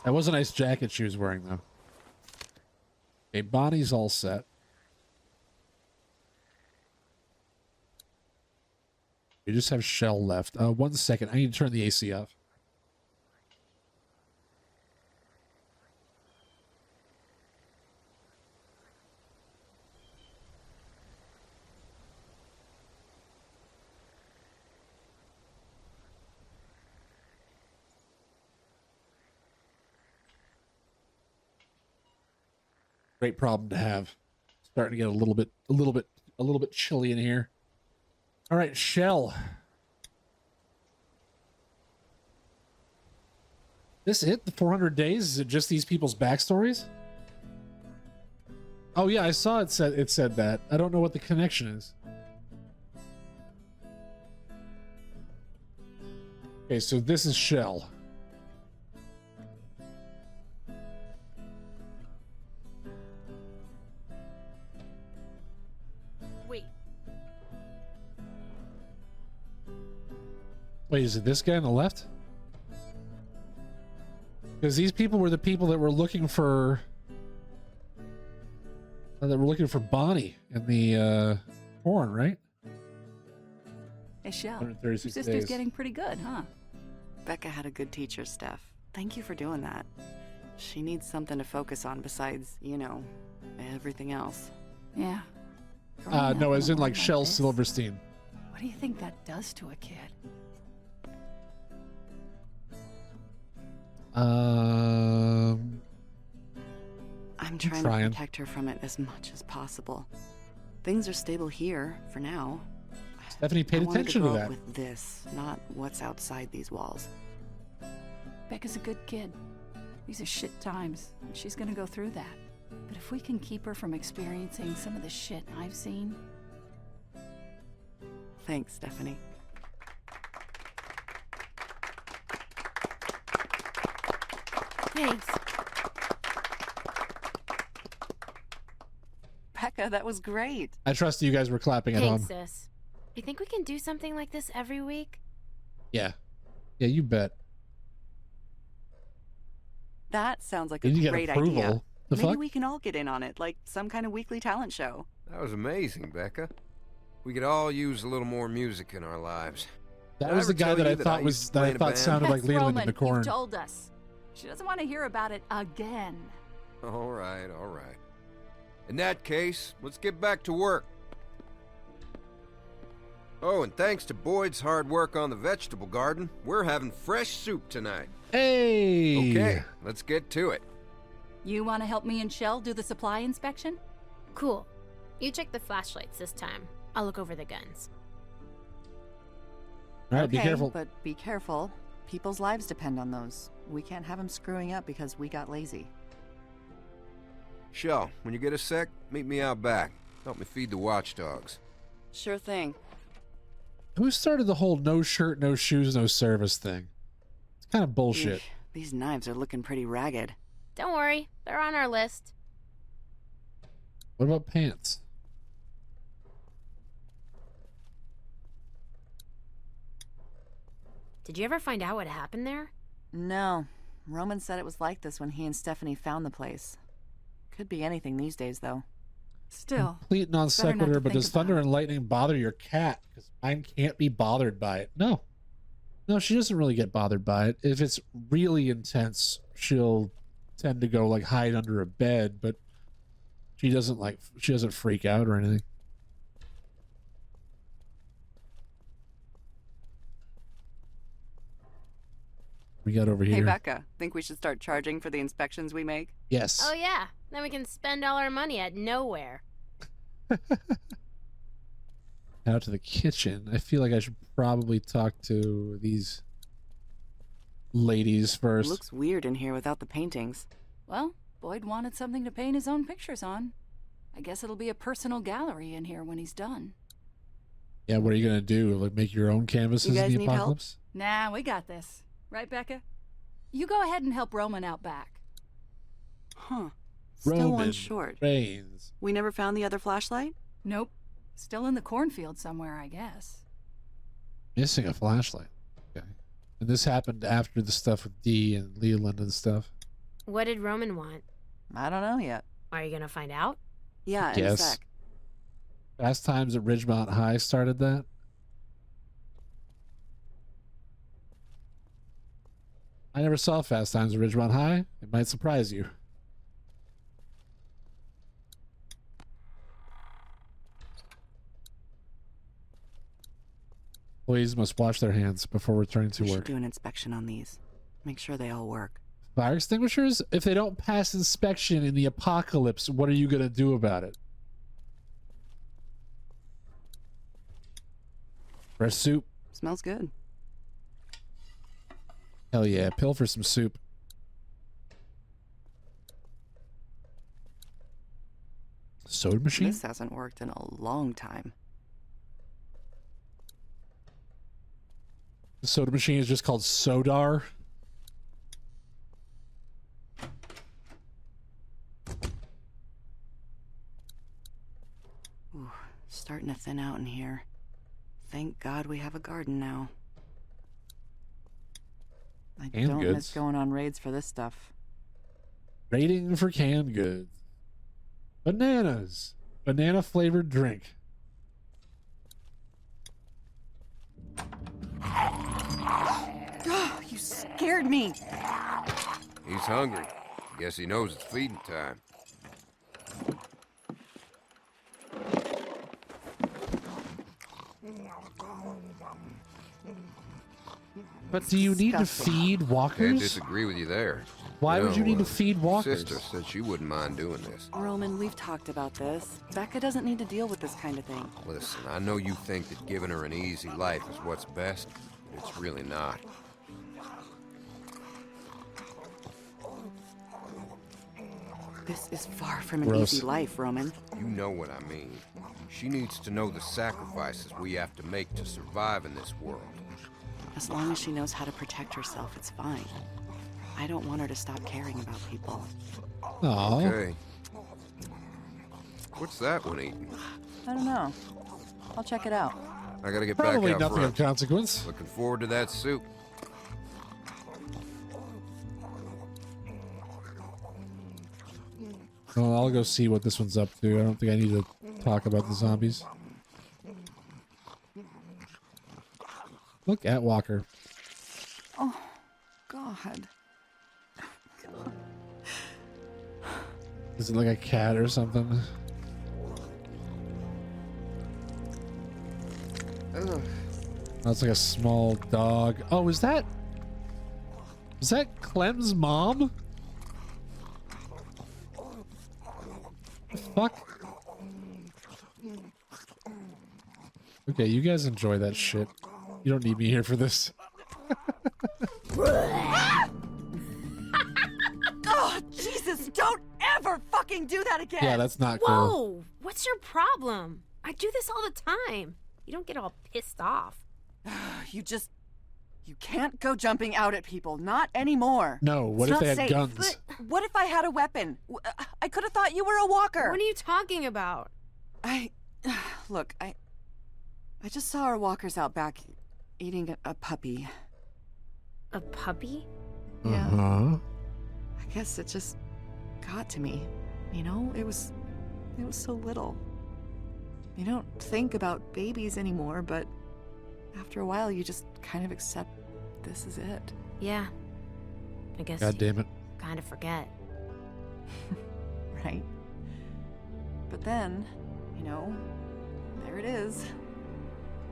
That was a nice jacket she was wearing, though. Okay, Bonnie's all set. We just have Shell left. 1 second. I need to turn the AC off. Great problem to have. Starting to get a little bit chilly in here. All right, Shell. This it? The 400 days? Is it just these people's backstories? Oh yeah, I saw it said that. I don't know what the connection is. Okay, so this is Shell. Wait, is it this guy on the left? Because these people were the people that were looking for Bonnie in the horn, right? Hey, Shell, your 136 sister's days. getting pretty good, huh? Becca had a good teacher, Steph. Thank you for doing that. She needs something to focus on besides, you know, everything else. Yeah. No, as in like Shel this. Silverstein. What do you think that does to a kid? I'm trying to trying. protect her from it as much as possible. Things are stable here for now. Stephanie paid I wanted attention to to grow that. up with this, not what's outside these walls. Becca's a good kid. These are shit times, and she's gonna go through that. But if we can keep her from experiencing some of the shit I've seen... Thanks, Stephanie. Thanks. Becca, that was great. I trust you guys were clapping at home. Thanks, sis. You think we can do something like this every week? Yeah. Yeah, you bet. That sounds like a You get great approval. idea. The Maybe fuck? we can all get in on it, like some kind of weekly talent show. That was amazing, Becca. We could all use a little more music in our lives. That Did was I the ever guy tell that you I that thought I was used to that play I in a thought band? sounded like That's Leland Roman. in the corn. You've told us. She doesn't want to hear about it again. All right, all right. In that case, let's get back to work. Oh, and thanks to Boyd's hard work on the vegetable garden, we're having fresh soup tonight. Hey. Okay, let's get to it. You want to help me and Shell do the supply inspection? Cool. You check the flashlights this time. I'll look over the guns. All right, Okay, be careful. but be careful. People's lives depend on those. We can't have them screwing up because we got lazy. Shell, when you get a sec, meet me out back. Help me feed the watchdogs. Sure thing. Who started the whole no shirt, no shoes, no service thing? It's kind of bullshit. Eesh, these knives are looking pretty ragged. Don't worry, they're on our list. What about pants? Did you ever find out what happened there? No. Roman said it was like this when he and Stephanie found the place. Could be anything these days, though. Still. Complete non better not sequitur, to but think does thunder about and lightning bother your cat? Because mine can't be bothered by it. No. No, she doesn't really get bothered by it. If it's really intense, she'll tend to go like hide under a bed, but she doesn't freak out or anything. We got over here. Hey, Becca, think we should start charging for the inspections we make? Yes. Oh yeah, then we can spend all our money at nowhere. Out to the kitchen. I feel like I should probably talk to these ladies first. Looks weird in here without the paintings. Well, Boyd wanted something to paint his own pictures on. I guess it'll be a personal gallery in here when he's done. Yeah, what are you gonna do? Like make your own canvases You in guys the need help? apocalypse? Nah, we got this. Right, Becca? You go ahead and help Roman out back. Huh. Still Roman one short. Reigns. We never found the other flashlight? Nope. Still in the cornfield somewhere, I guess. Missing a flashlight. Okay. And this happened after the stuff with Dee and Leland and stuff. What did Roman want? I don't know yet. Are you gonna find out? Yeah, in a Yes. sec. Fast Times at Ridgemont High started that. I never saw Fast Times at Ridgemont High. It might surprise you. Employees must wash their hands before returning to We should work. do an inspection on these. Make sure they all work. Fire extinguishers? If they don't pass inspection in the apocalypse, what are you going to do about it? Fresh soup? Smells good. Hell yeah, pill for some soup. Soda machine? This hasn't worked in a long time. The soda machine is just called Sodar. Ooh, starting to thin out in here. Thank God we have a garden now. I Canned don't goods. miss going on raids for this stuff. Rating for canned goods. Bananas. Banana flavored drink. Oh, you scared me. He's hungry. Guess he knows it's feeding time. But do you need to Disgusting. feed Can't walkers? disagree with you there. Why would you need to uh, feed walkers? Sister said she wouldn't mind doing this. Roman, we've talked about this. Becca doesn't need to deal with this kind of thing. Listen, I know you think that giving her an easy life is what's best, but it's really not. This is far from an Gross. easy life, Roman. You know what I mean. She needs to know the sacrifices we have to make to survive in this world. As long as she knows how to protect herself, it's fine. I don't want her to stop caring about people. Aw. Okay. What's that one eating? I don't know. I'll check it out. I gotta get Probably back out nothing front. of consequence. Looking forward to that soup. Well, I'll go see what this one's up to. I don't think I need to talk about the zombies. Look at Walker. Oh, God. Is it like a cat or something? Ugh. That's like a small dog. Oh, is that Clem's mom? The fuck? Okay, you guys enjoy that shit. You don't need me here for this. Oh, Jesus, don't ever fucking do that again! Yeah, that's not cool. Whoa! What's your problem? I do this all the time. You don't get all pissed off. You can't go jumping out at people. Not anymore. No, what It's if they not had safe. guns? But what if I had a weapon? I could have thought you were a walker. What are you talking about? Look, I just saw our walkers out back eating a puppy. A puppy? Yeah. Uh-huh. I guess it just got to me. You know, it was so little. You don't think about babies anymore, but after a while you just kind of accept this is it. Yeah. I guess God damn it. kind of forget. Right? But then, you know, there it is.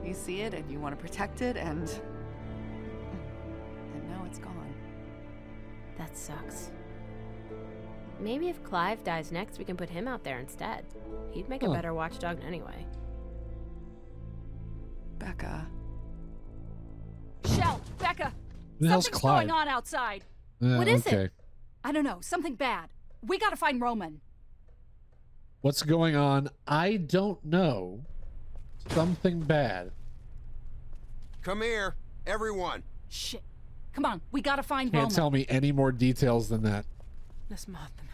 You see it and you want to protect it and now it's gone. That sucks. Maybe if Clive dies next, we can put him out there instead. He'd make a Huh. better watchdog anyway. Becca. Shell, Becca, Who the hell's something's Clyde? going on outside. What is it? okay. I don't know, something bad. We gotta find Roman. What's going on? I don't know. Something bad. Come here, everyone. Shit. Come on, we gotta find Can't Roman. tell me any more details than that. Let's mop them.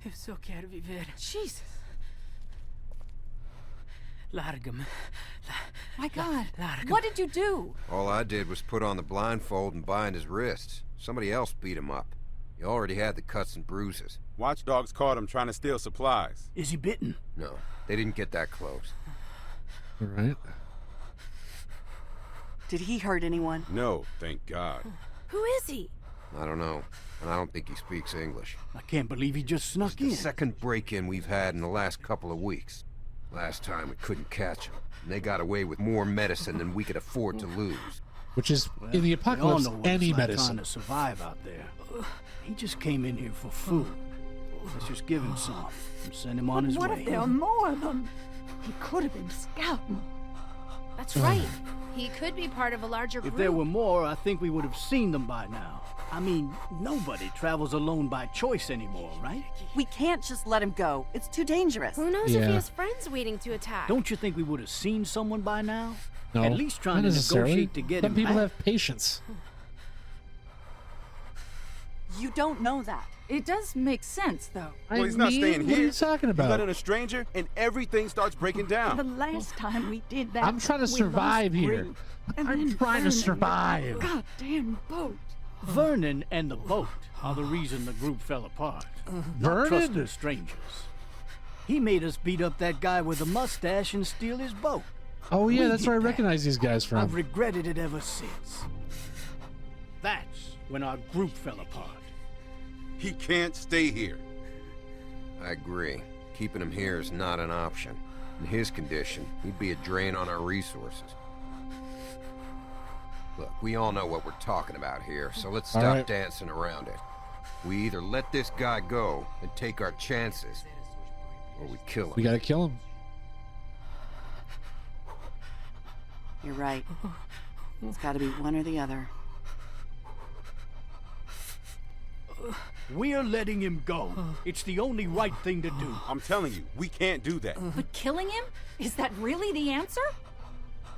Eu só quero viver. Jesus. Larga-me. My God. Larga-me. What did you do? All I did was put on the blindfold and bind his wrists. Somebody else beat him up. He already had the cuts and bruises. Watchdogs caught him trying to steal supplies. Is he bitten? No, they didn't get that close. All right. Did he hurt anyone? No, thank God. Who is he? I don't know, and I don't think he speaks English. I can't believe he just snuck The in. second break-in we've had in the last couple of weeks. Last time we couldn't catch him, and they got away with more medicine than we could afford to lose. Which is, in the We apocalypse, all know what any it's like medicine. trying to survive out there. He just came in here for food. Let's just give him some and send him on his What way. if there are more of them? He could have been scouting. That's right. He could be part of a larger group. If there were more, I think we would have seen them by now. I mean, nobody travels alone by choice anymore, right? We can't just let him go. It's too dangerous. Who knows if Yeah. he has friends waiting to attack? Don't you think we would have seen someone by now? No, At least trying not to necessarily. negotiate to get Some him people back. have patience. You don't know that. It does make sense, though. Well, he's not staying What are here. you talking You let about? in a stranger, and everything starts breaking The down. last time we did that, I'm trying to we survive lost here. Bree. And I'm then trying to Vernon, survive. Goddamn boat. Vernon and the boat are the reason the group fell apart. Not trusting Vernon? strangers. He made us beat up that guy with the mustache and steal his boat. Oh yeah, We that's did where I that. recognize these guys I've from. regretted it ever since. That's when our group fell apart. He can't stay here. I agree. Keeping him here is not an option. In his condition, he'd be a drain on our resources. Look, we all know what we're talking about here, so let's All stop right. dancing around it. We either let this guy go and take our chances, or we kill him. We gotta kill him. You're right. It's got to be one or the other. We're letting him go. It's the only right thing to do. I'm telling you, we can't do that. But killing him? Is that really the answer?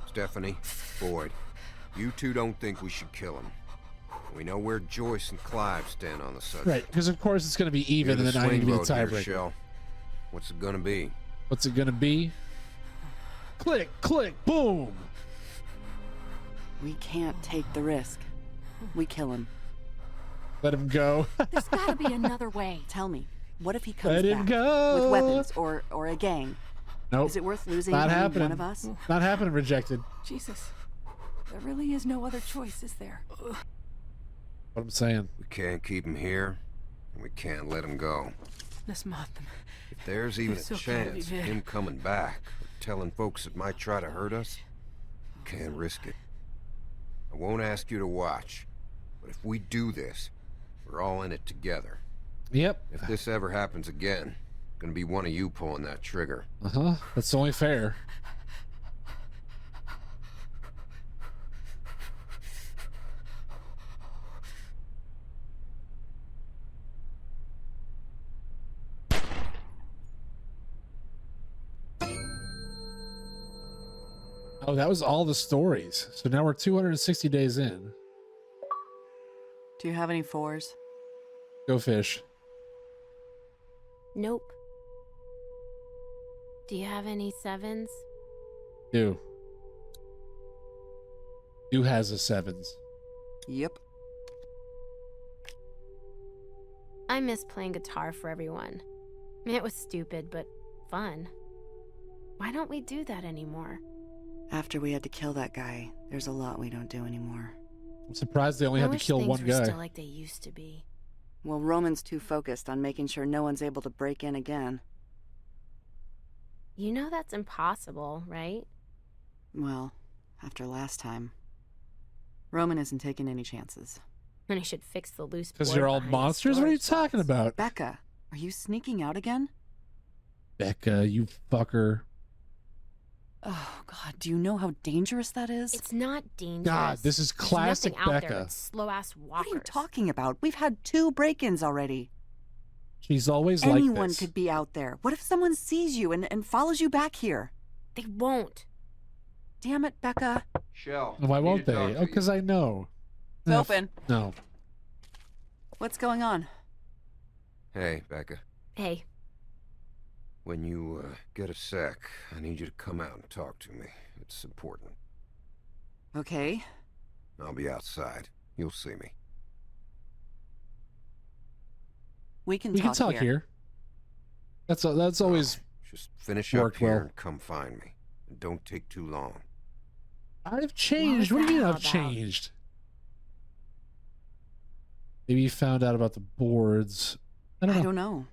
Stephanie, Boyd, you two don't think we should kill him. We know where Joyce and Clive stand on the subject. Right, because of course it's gonna be even, You're and the then I need to be the swing vote here, tiebreaker. Shell. What's it gonna be? What's it gonna be? Click, click, boom. We can't take the risk. We kill him. Let him go. There's gotta be another way. Tell me, what if he comes Let him back go. with weapons or a gang? Nope. Is it worth losing Not any happening. one of us? Not happening. Rejected. Jesus. There really is no other choice, is there? What I'm saying. We can't keep him here, and we can't let him go. Let's mark them. If there's even a It's okay, chance of Vivian. him coming back, or telling folks that might try to hurt us, can't risk it. I won't ask you to watch, but if we do this, we're all in it together. Yep. If this ever happens again, it's gonna be one of you pulling that trigger. That's only fair. Oh, that was all the stories. So now we're 260 days in. Do you have any fours? Go fish. Nope. Do you have any sevens? Do. Do has a sevens. Yep. I miss playing guitar for everyone. It was stupid, but fun. Why don't we do that anymore? After we had to kill that guy, there's a lot we don't do anymore. I'm surprised they only I had to wish kill things one were guy. still like they used to be. Well, Roman's too focused on making sure no one's able to break in again. You know that's impossible, right? Well, after last time. Roman isn't taking any chances. And he should fix the loose Because board you're all behind the monsters? What are you storage talking box. about? Becca, are you sneaking out again? Becca, you fucker. Oh, God, do you know how dangerous that is? It's not dangerous. God, this is There's classic nothing out Becca. there but slow-ass walkers. What are you talking about? We've had 2 break-ins already. She's always like Anyone this. could be out there. What if someone sees you and follows you back here? They won't. Damn it, Becca. Shell. Why need won't to they? talk to Oh, you. because I know. It's open. No. What's going on? Hey, Becca. Hey, When you get a sec, I need you to come out and talk to me. It's important. Okay. I'll be outside. You'll see me. We can We can talk here. here. That's always Just finish up worked here well. and come find me. And don't take too long. I've changed. What was do you mean that I've all about? changed? Maybe you found out about the boards. I don't I know. don't know.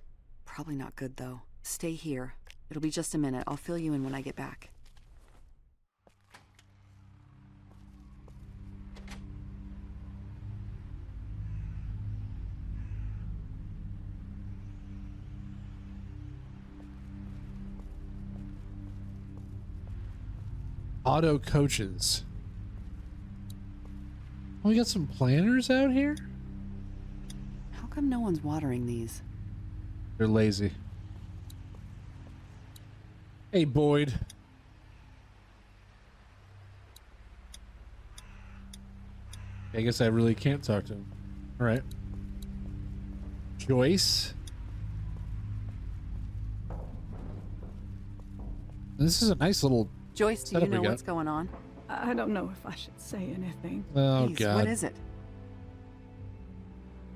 Probably not good, though. Stay here. It'll be just a minute. I'll fill you in when I get back. Auto coaches. Oh, we got some planners out here? How come no one's watering these? They're lazy. Hey, Boyd. I guess I really can't talk to him. All right. Joyce. This is a nice little... Joyce, do you Setup we know got. what's going on? I don't know if I should say anything. Oh, Please, God. what is it?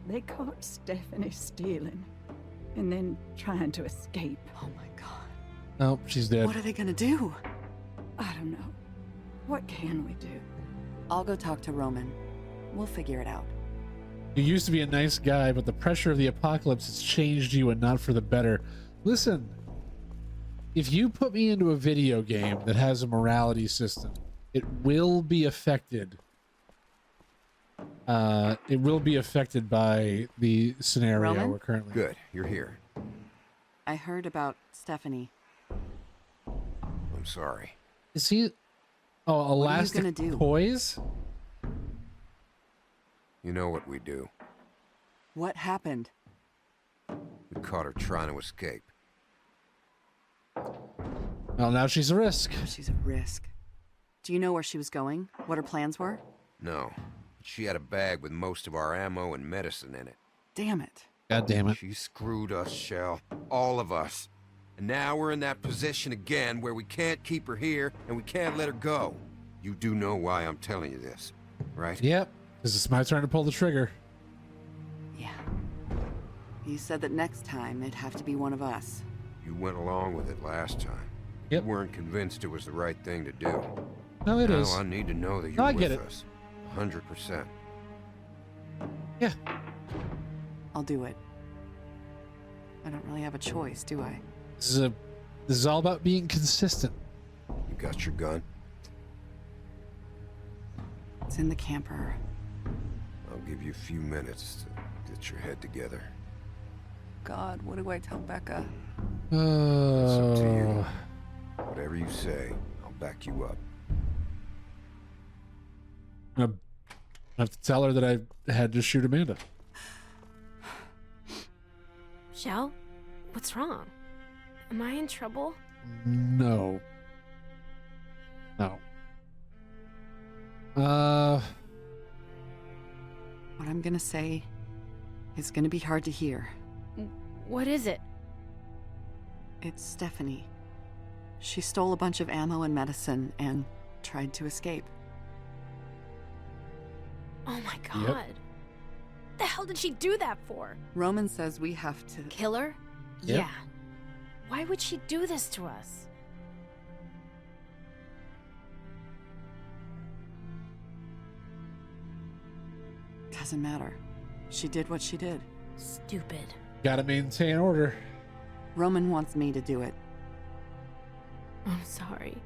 They caught Stephanie stealing and then trying to escape. Oh my god. Oh, she's dead. What are they gonna do? I don't know. What can we do? I'll go talk to Roman. We'll figure it out. You used to be a nice guy, but the pressure of the apocalypse has changed you and not for the better. Listen, if you put me into a video game that has a morality system, it will be affected. It will be affected by the scenario Roman? we're currently in. Good, you're here. I heard about Stephanie. I'm sorry. Is he... Oh, are you elastic gonna do? toys? You know what we do. What happened? We caught her trying to escape. Well, now she's a risk. She's a risk. Do you know where she was going? What her plans were? No. She had a bag with most of our ammo and medicine in it. Damn it. God damn it. She screwed us, Shell. All of us. And now we're in that position again where we can't keep her here and we can't let her go. You do know why I'm telling you this, right? Yep, because it's my turn to pull the trigger. Yeah. You said that next time it'd have to be one of us. You went along with it last time. Yep. You weren't convinced it was the right thing to do. No, it now is. I need to know that No, you're I with get it. us. 100%. Yeah. I'll do it. I don't really have a choice, do I? This is all about being consistent. You got your gun? It's in the camper. I'll give you a few minutes to get your head together. God, what do I tell Becca? It's up to Oh, you. Whatever you say, I'll back you up. I have to tell her that I had to shoot Amanda. Shell? What's wrong? Am I in trouble? No. No. What I'm gonna say is gonna be hard to hear. What is it? It's Stephanie. She stole a bunch of ammo and medicine and tried to escape. Oh my god. The hell did she do that for? Roman says we have to... Kill her? Yep. Yeah. Why would she do this to us? Doesn't matter. She did what she did. Stupid. Gotta maintain order. Roman wants me to do it. I'm sorry.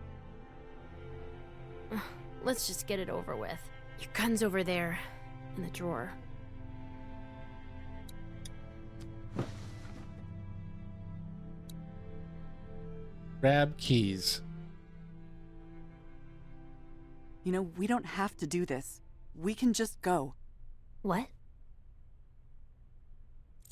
Ugh, let's just get it over with. Your gun's over there, in the drawer. Grab keys. You know, we don't have to do this. We can just go. What?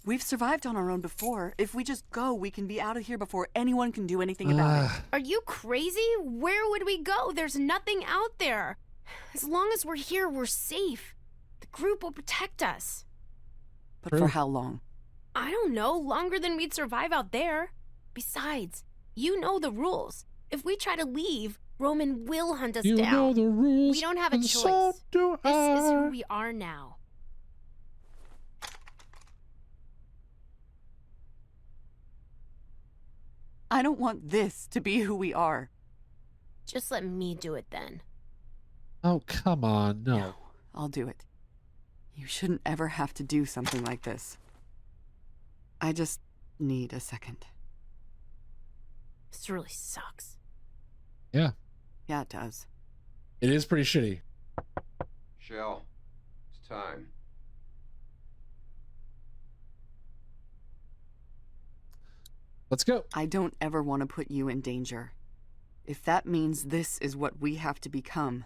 We've survived on our own before. If we just go, we can be out of here before anyone can do anything about it. Are you crazy? Where would we go? There's nothing out there. As long as we're here, we're safe. The group will protect us. But True. for how long? I don't know, longer than we'd survive out there. Besides, you know the rules. If we try to leave, Roman will hunt us You down. know the rules. We don't have a and choice. So do This is I. who we are now. I don't want this to be who we are. Just let me do it then. Oh, come on. No. I'll do it. You shouldn't ever have to do something like this. I just need a second. This really sucks. Yeah. Yeah, it does. It is pretty shitty. Shell, it's time. Let's go. I don't ever want to put you in danger. If that means this is what we have to become,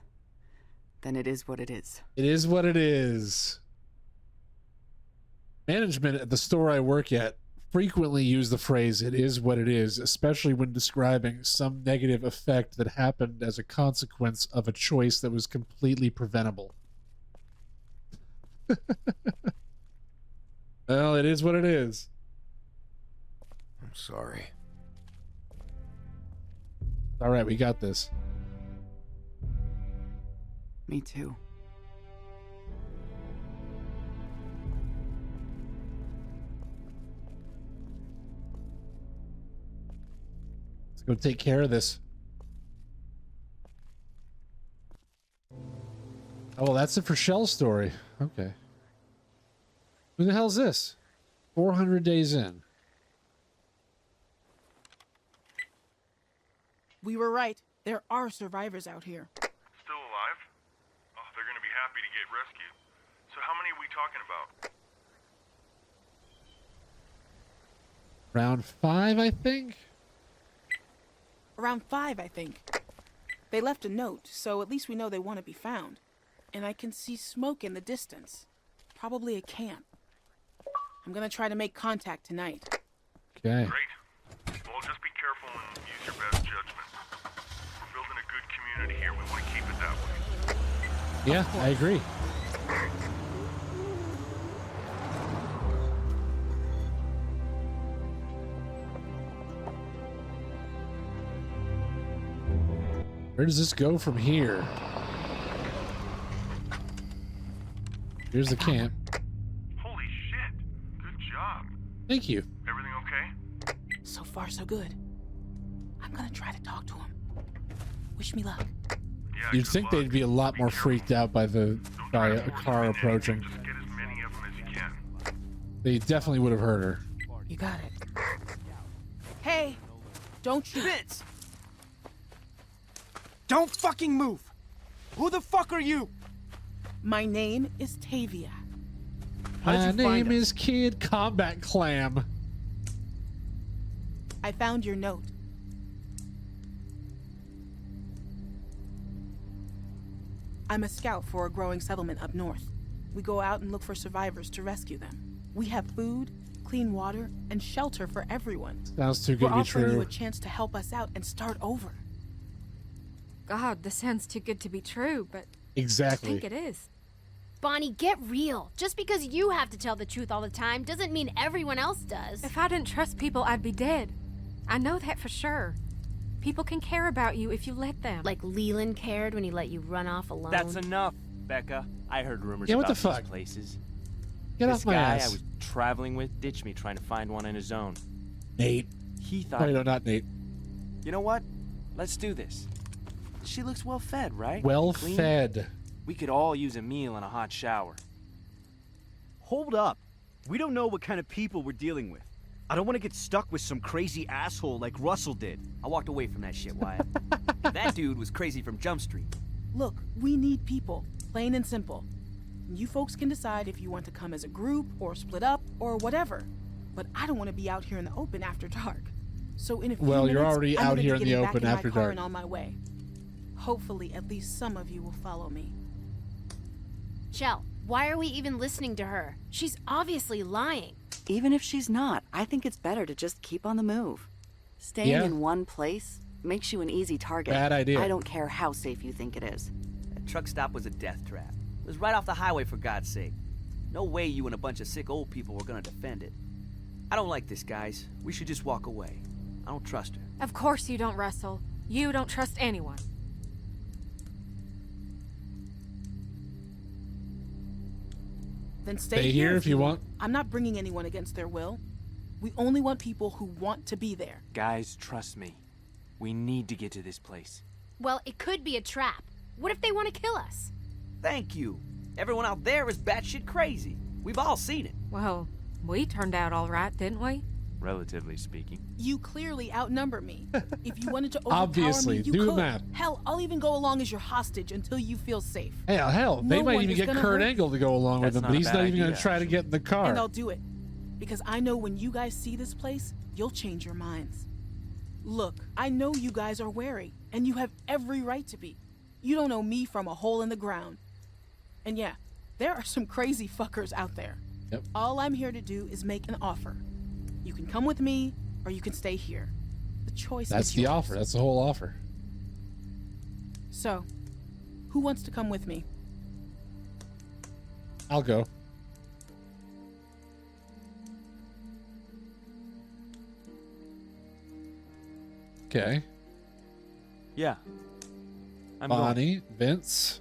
then it is what it is. It is what it is. Management at the store I work at frequently use the phrase, it is what it is, especially when describing some negative effect that happened as a consequence of a choice that was completely preventable. Well, it is what it is. I'm sorry. All right, we got this. Me too. Let's go take care of this. Oh, well, that's it for Shell's story. Okay. Who the hell's this? 400 days in. We were right. There are survivors out here. Still alive? Oh, they're gonna be happy to get rescued. So how many are we talking about? Round 5, I think? Around 5, I think. They left a note, so at least we know they want to be found. And I can see smoke in the distance. Probably a camp. I'm gonna try to make contact tonight. Okay. Great. Well, just be careful and use your best judgment. We're building a good community here. We want to keep it that way. Yeah, I agree. Where does this go from here? Here's the camp. Holy shit. Good job. Thank you. Everything okay? So far, so good. I'm gonna try to talk to him. Wish me luck. Yeah, You'd good think luck. they'd be a lot more freaked out by Don't by try to a force car them into anything. approaching. Just get as many of them as you can. They definitely would have heard her. You got it. Hey! Don't shoot. Vince! Don't fucking move! Who the fuck are you? My name is Tavia. How did My you find name us? is Kid Combat Clam. I found your note. I'm a scout for a growing settlement up north. We go out and look for survivors to rescue them. We have food, clean water, and shelter for everyone. Sounds too good We're to be offering you true. a chance to help us out and start over. God, this sounds too good to be true, but I Exactly. think it is. Bonnie, get real. Just because you have to tell the truth all the time doesn't mean everyone else does. If I didn't trust people, I'd be dead. I know that for sure. People can care about you if you let them. Like Leland cared when he let you run off alone. That's enough, Becca. I heard rumors Yeah, what about the fuck? these places. Get This off my guy ass. I was traveling with ditched me trying to find one on his own. Nate. He thought, Oh, no, not Nate. you know what? Let's do this. She looks well fed, right? Well Clean? fed. We could all use a meal and a hot shower. Hold up. We don't know what kind of people we're dealing with. I don't want to get stuck with some crazy asshole like Russell did. I walked away from that shit, Wyatt. That dude was crazy from Jump Street. Look, we need people, plain and simple. You folks can decide if you want to come as a group or split up or whatever. But I don't want to be out here in the open after dark. So in a few Well, minutes, you're already I'm out gonna here be in the getting back open in my after car dark. and on my way. Hopefully, at least some of you will follow me. Shell, why are we even listening to her? She's obviously lying. Even if she's not, I think it's better to just keep on the move. Staying Yeah. in one place makes you an easy target. Bad idea. I don't care how safe you think it is. That truck stop was a death trap. It was right off the highway, for God's sake. No way you and a bunch of sick old people were gonna defend it. I don't like this, guys. We should just walk away. I don't trust her. Of course you don't, Russell. You don't trust anyone. Then stay Stay here if you want. I'm not bringing anyone against their will. We only want people who want to be there. Guys, trust me. We need to get to this place. Well, it could be a trap. What if they want to kill us? Thank you. Everyone out there is batshit crazy. We've all seen it. Well, we turned out all right, didn't we? Relatively speaking. You clearly outnumber me. If you wanted to overpower Obviously, me, you do the could. math. Hell, I'll even go along as your hostage until you feel safe. Hell, they No might one even is get gonna Kurt hurt Angle to go along with That's him, not but a he's bad not even going idea, to try to get in the car. And I'll do it. Because I know when you guys see this place, you'll change your minds. Look, I know you guys are wary, and you have every right to be. You don't know me from a hole in the ground. And yeah, there are some crazy fuckers out there. Yep. All I'm here to do is make an offer. You can come with me, or you can stay here. The choice That's is the yours. offer. That's the whole offer. So, who wants to come with me? I'll go. Okay. Yeah. I'm going. Bonnie, Vince.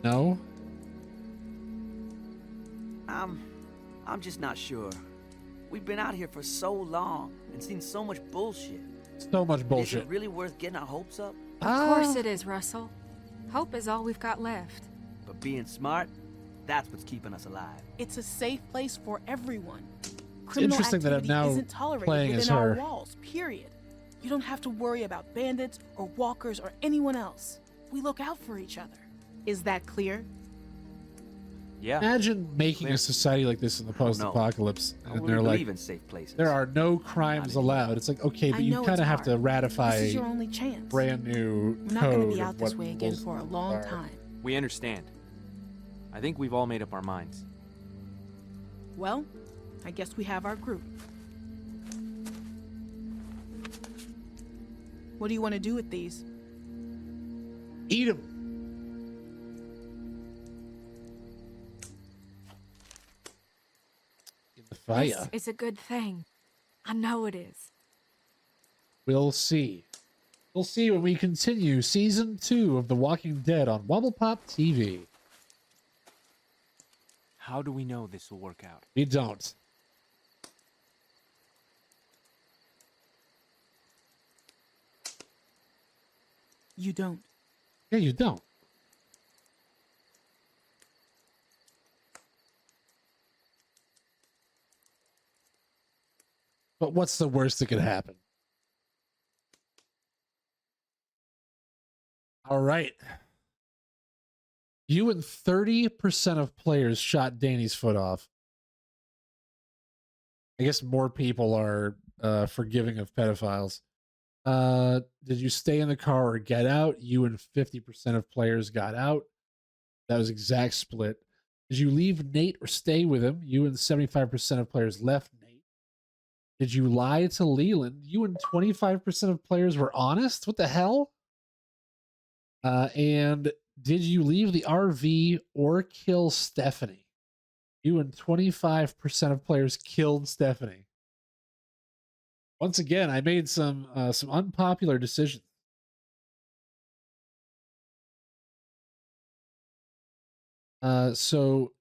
No. I'm just not sure. We've been out here for so long and seen so much bullshit. So much Is bullshit. it really worth getting our hopes up? Of course it is, Russell. Hope is all we've got left. But being smart, that's what's keeping us alive. It's a safe place for everyone. Criminal interesting that I'm activity now isn't tolerated playing within as our her. walls, period. You don't have to worry about bandits or walkers or anyone else. We look out for each other. Is that clear? Yeah. Imagine making a society like this in the I don't know. post-apocalypse, I don't and really they're like, believe in safe places. there are no crimes allowed. It's like, okay, but I you know kind of it's have to hard. ratify This is a your only chance. brand new We're not going code to be of out this what way again rules for a long are. time. We understand. I think we've all made up our minds. Well, I guess we have our group. What do you want to do with these? Eat them. In the fire. This is a good thing. I know it is. We'll see. We'll see when we continue season 2 of The Walking Dead on Wobblepop TV. How do we know this will work out? We don't. You don't. Yeah, you don't. But what's the worst that could happen? All right. You and 30% of players shot Danny's foot off. I guess more people are forgiving of pedophiles. Did you stay in the car or get out? You and 50% of players got out. That was exact split. Did you leave Nate or stay with him? You and 75% of players left Nate. Did you lie to Leland? You and 25% of players were honest? What the hell? And did you leave the RV or kill Stephanie? You and 25% of players killed Stephanie. Once again, I made some unpopular decisions. So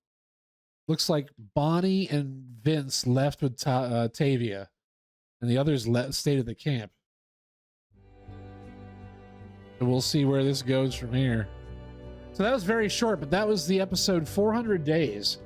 looks like Bonnie and Vince left with Tavia, and the others stayed at the camp. So we'll see where this goes from here. So that was very short, but that was the episode 400 Days.